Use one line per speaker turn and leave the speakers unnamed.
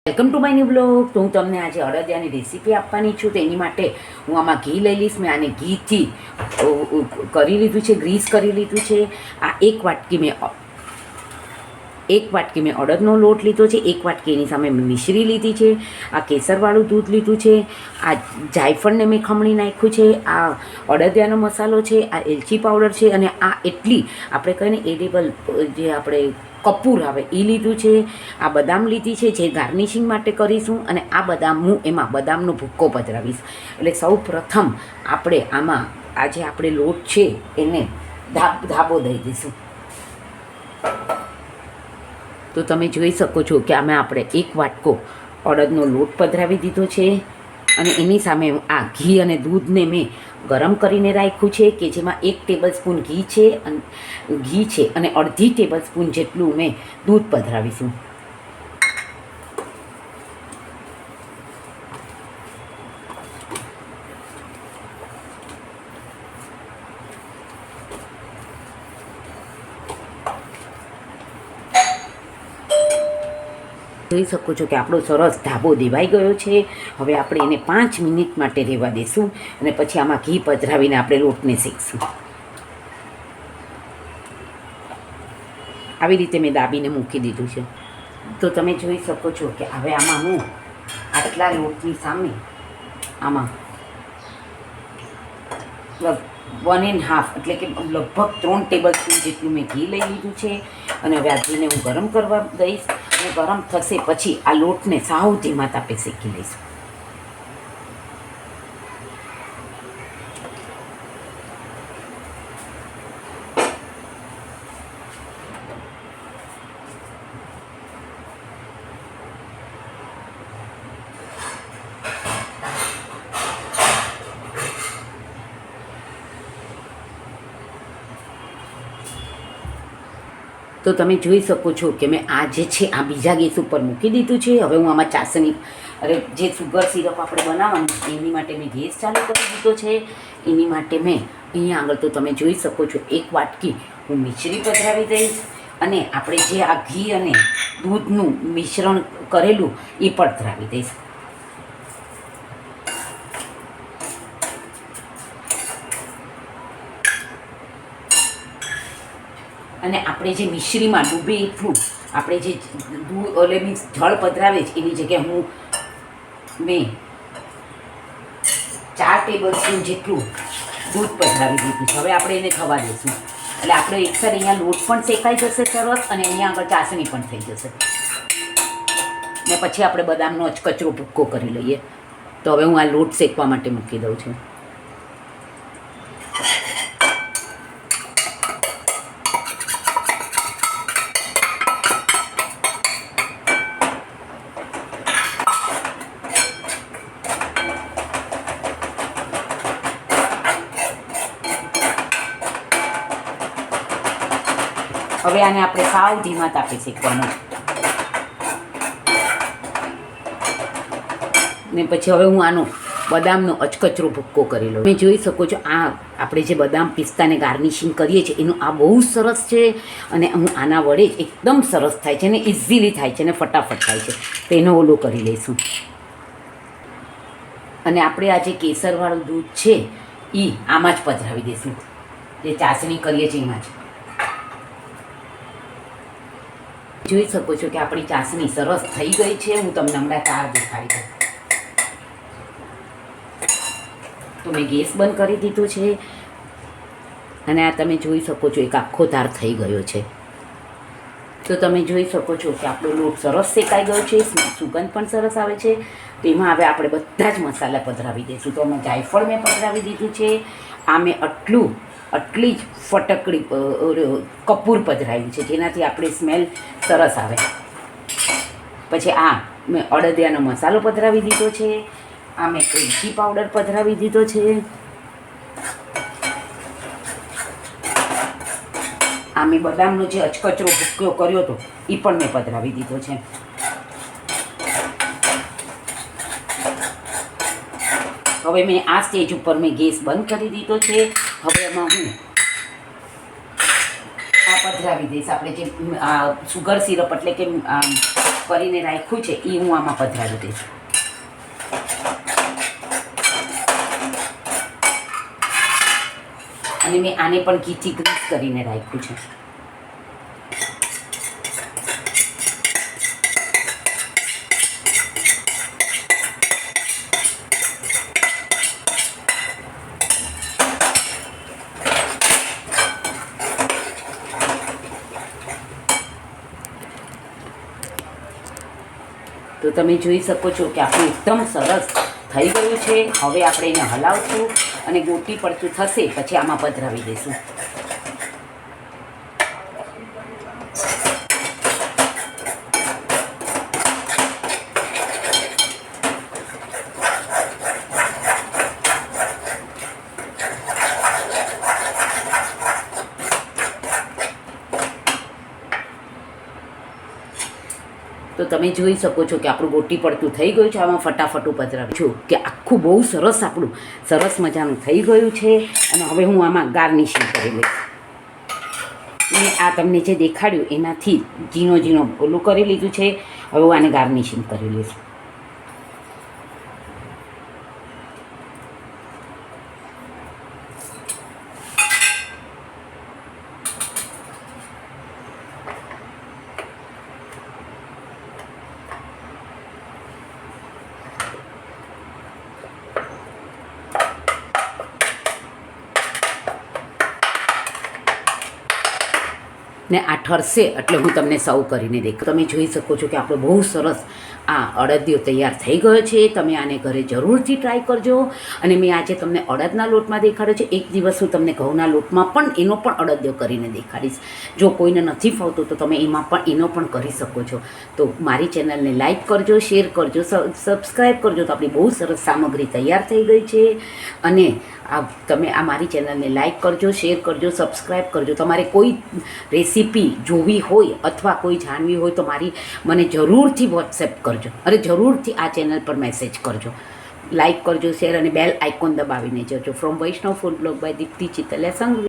Welcome to my new blog. તો હું તમને આજે અડદિયાની રેસીપી આપવાની છું. તો એની માટે હું આમાં ઘી લઈ લઈશ. મેં આને ઘીથી કરી લીધું છે, ગ્રીસ કરી લીધું છે. આ એક વાટકી મેં અડદનો લોટ લીધો છે. એક વાટકી એની સામે મેં મિશ્રી લીધી છે. આ કેસરવાળું દૂધ લીધું છે. આ જાયફળને મેં ખમણી નાખ્યું છે. આ અડદિયાનો મસાલો છે. આ એલચી પાવડર છે. અને આ એટલી આપણે કહીને એડિબલ જે આપણે કપૂર આવે એ લીધું છે. આ બદામ લીધી છે જે ગાર્નિશિંગ માટે કરીશું. અને આ બદામ હું એમાં બદામનો ભૂક્કો પધરાવીશ. એટલે સૌ પ્રથમ આપણે આમાં આ જે આપણે લોટ છે એને ધાબો દઈ દઈશું. તો તમે જોઈ શકો છો કે આમાં આપણે એક વાટકો અડદનો લોટ પધરાવી દીધો છે. અને એની સામે આ ઘી અને દૂધને મેં ગરમ કરીને રાખ્યું છે કે જેમાં 1 ટેબલ સ્પૂન ઘી છે અને અડધી ટેબલ સ્પૂન જેટલું મેં દૂધ પધરાવીશું. જોઈ શકો છો કે આપણો સરસ ધાબો દેવાઈ ગયો છે. હવે આપણે એને 5 મિનિટ માટે રહેવા દઈશું અને પછી આમાં ઘી પધરાવીને આપણે લોટને શેકશું. આવી રીતે મેં દાબીને મૂકી દીધું છે. તો તમે જોઈ શકો છો કે હવે આમાં હું આટલા લોટની સામે આમાં 1.5 એટલે કે લગભગ 3 ટેબલ સ્પૂન જેટલું મેં ઘી લઈ લીધું છે. અને હવે આ ઘીને હું ગરમ કરવા દઈશ. અને ગરમ થશે પછી આ લોટને સાવ ધીમા તાપે શેકી લઈશું. તો તમે જોઈ શકો છો કે મેં આ જે છે આ બીજા ગેસ ઉપર મૂકી દીધું છે. હવે હું આમાં ચાસણી જે સુગર સિરપ આપણે બનાવવાનું એની માટે મેં ગેસ ચાલુ કરી દીધો છે. એની માટે મેં અહીંયા આગળ તો તમે જોઈ શકો છો 1 વાટકી હું મિશ્રી પધરાવી દઈશ. અને આપણે જે આ ઘી અને દૂધનું મિશ્રણ કરેલું એ પધરાવી દઈશ. અને આપણે જે મિશ્રીમાં ડૂબે એટલું આપણે જે મીન્સ જળ પધરાવે છે એની જગ્યાએ હું મેં 4 ટેબલ સ્પૂન જેટલું દૂધ પધરાવી દીધું છે. હવે આપણે એને થવા દઈશું. એટલે આપણે એકસાથે અહીંયા લોટ પણ શેકાઈ જશે સરસ અને અહીંયા આગળ ચાસણી પણ થઈ જશે. ને પછી આપણે બદામનો અચકચરો ભૂક્કો કરી લઈએ. તો હવે હું આ લોટ શેકવા માટે મૂકી દઉં છું. હવે આને આપણે સાવ ધીમા તાપે શેકવાનું. ને પછી હવે હું આનો બદામનો અચકચરો ભૂક્કો કરી લઉં. તમે જોઈ શકો છો આ આપણે જે બદામ પિસ્તાને ગાર્નિશિંગ કરીએ છીએ એનું આ બહુ સરસ છે. અને હું આના વડે જ એકદમ સરસ થાય છે અને ઇઝીલી થાય છે અને ફટાફટ થાય છે. તો એનો ઓલો કરી લઈશું. અને આપણે આ જે કેસરવાળું દૂધ છે એ આમાં જ પધરાવી દઈશું. જે ચાસણી કરીએ છીએ એમાં જ. જોઈ શકો છો કે આપણી ચાસણી સરસ થઈ ગઈ છે. હું તમને હમણાં તાર દેખાડી દઉં. તો મેં ગેસ બંધ કરી દીધો છે. અને આ તમે જોઈ શકો છો એક આખો તાર થઈ ગયો છે. તો તમે જોઈ શકો છો કે આપણો લોટ સરસ શેકાઈ ગયો છે. સુગંધ પણ સરસ આવે છે. તો એમાં હવે આપણે બધા જ મસાલા પધરાવી દઈશું. તો અમે જાયફળ મેં પધરાવી દીધું છે. આ મેં આટલી જ ફટકડી કપૂર પધરાવ્યું છે જેનાથી આપણે સ્મેલ સરસ આવે. પછી આ મેં અડદિયાનો મસાલો પધરાવી દીધો છે. આ મેં એલચી પાવડર પધરાવી દીધો છે. આ મેં બદામનો જે અચકચરો ભૂક્કો કર્યો હતો એ પણ મેં પધરાવી દીધો છે. હવે મેં આ સ્ટેજ ઉપર મેં ગેસ બંધ કરી દીધો છે. હવે એમાં હું આ પધરાવી દઈશ. આપણે જે સુગર સિરપ એટલે કે કરીને રાખ્યું છે એ હું આમાં પધરાવી દઈશ. અને મેં આને પણ ઘીથી ગ્રીસ કરીને રાખ્યું છે. તો તમે જોઈ શકો છો કે આપણું એકદમ સરસ થઈ ગયું છે. હવે આપણે એને હલાવશું અને ગોટી પડતું થશે પછી આમાં પધરાવી દઈશું. તો તમે જોઈ શકો છો કે આપણું ગોટી પડતું થઈ ગયું છે. આમાં ફટાફટ પધરાવી છું કે આખું બહુ સરસ આપણું સરસ મજાનું થઈ ગયું છે. અને હવે હું આમાં ગાર્નિશિંગ કરી લઈશ. મેં આ તમને જે દેખાડ્યું એનાથી ઝીણો ઝીણો ઓલું કરી લીધું છે. હવે હું આને ગાર્નિશિંગ કરી લઈશ. ને આ ઠરશે એટલે હું તમને સર્વ કરીને દેખાડું. તમે જોઈ શકો છો કે આપણો બહુ સરસ આ અડદિયો તૈયાર થઈ ગયો છે. તમે આને ઘરે જરૂરથી ટ્રાય કરજો. અને મેં આજે તમને અડદના લોટમાં દેખાડ્યો છે. એક દિવસ હું તમને ઘઉંના લોટમાં પણ એનો પણ અડદિયો કરીને દેખાડીશ. જો કોઈને નથી ફાવતું તો તમે એમાં પણ એનો પણ કરી શકો છો. તો મારી ચેનલને લાઈક કરજો, શેર કરજો, સબસ્ક્રાઈબ કરજો. તો આપણી બહુ સરસ સામગ્રી તૈયાર થઈ ગઈ છે. અને તમે આ મારી ચેનલને લાઈક કરજો, શેર કરજો, સબસ્ક્રાઈબ કરજો. તમારે કોઈ રેસીપી જોવી હોય અથવા કોઈ જાણવી હોય તો મને જરૂરથી વોટ્સએપ કરજો. અરે જરૂરથી આ ચેનલ પર મેસેજ કરજો. લાઈક કરજો, શેર અને બેલ આઇકોન દબાવીને જજો. From Vaishnav food blog by Deepti Chitalia Sanghvi.